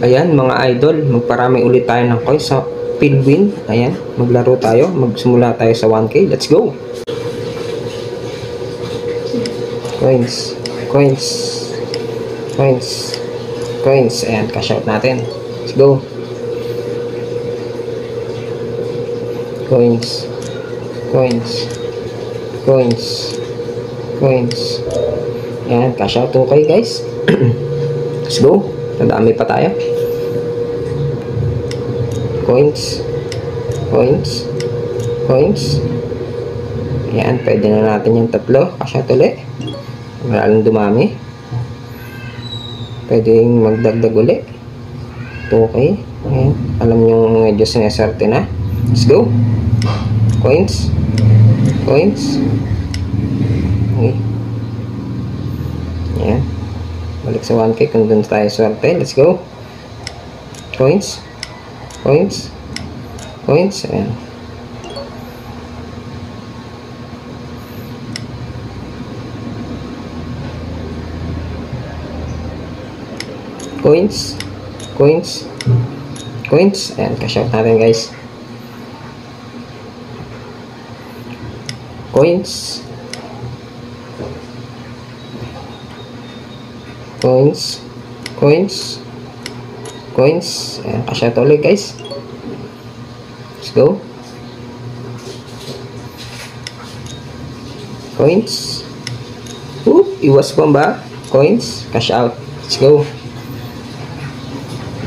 Ayan mga idol, magparami ulit tayo ng coins sa Philwin. Ayan, maglaro tayo, magsimula tayo sa 1K. Let's go! Coins, coins, coins, coins. Ayan, cash out natin. Let's go! Coins, coins, coins, coins. Ayan, cash out 2K guys. Let's go! Nadami pa tayo. Coins, coins, coins. Ayan, pwede na natin yung tatlo. Cash out ulit. Maraming dumami. Pwede yung magdagdag ulit. 2K. Ayan, alam nyo medyo sineserte na. Let's go! Coins, coins. Okay. Ayan, balik sa 1K kung doon tayo swerte. Let's go! Coins, coins, coins. Ayan. Coins, coins, coins. Ayan, cash out natin guys. Coins, coins, coins, coins. Ayan, cash out ulit guys. Let's go! Coins. Iwas pa ba? Coins, cash out. Let's go!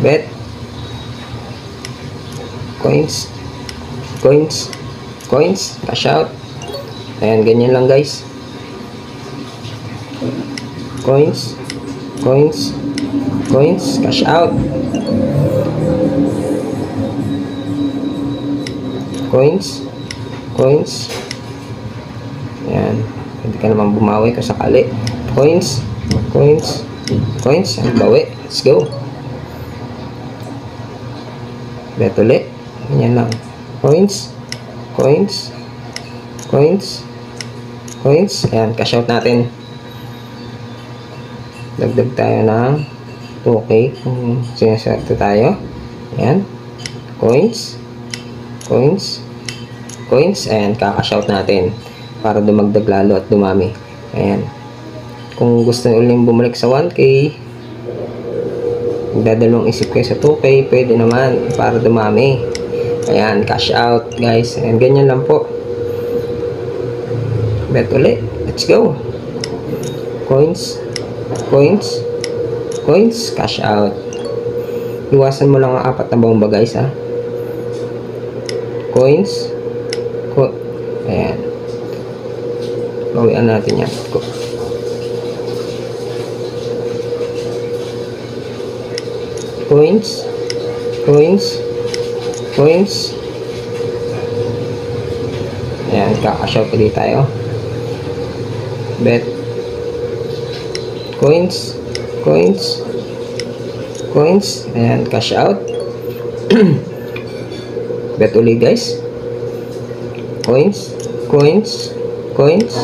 Bet. Coins, coins, coins, cash out. Ayan, ganyan lang guys. Coins, coins, coins, cash out. Coins, coins. Ayan, pwede ka naman bumawi kung sakali. Coins, coins, coins. Ang bawi. Let's go! Bet ulit. Ganyan lang. Coins, coins, coins, coins. Ayan, cash out natin. Dagdag tayo ng 2K kung sineswerte tayo. Ayan. Coins, coins, coins. Ayan, kakash out natin para dumagdag lalo at dumami. Ayan. Kung gusto nyo ulit bumalik sa 1K, magdadalawang isip kayo sa 2K, pwede naman para dumami. Ayan, cash out guys. Ayan, ganyan lang po. Bet ulit. Let's go! Coins, coins, coins, cash out. Iwasan mo lang ang 4 na bomba guys ha. Coins, ayan. Bawian natin yan. Coins, coins, coins. Ayan, kakash out ulit tayo. Bet. Coins, coins, coins. Ayan, cash out. Bet ulit guys. Coins, coins, coins,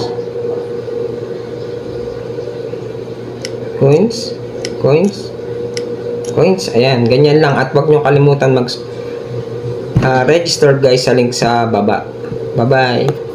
coins, coins, coins. Ayan, ganyan lang. At wag nyo kalimutan mag register guys sa link sa baba. Bye bye.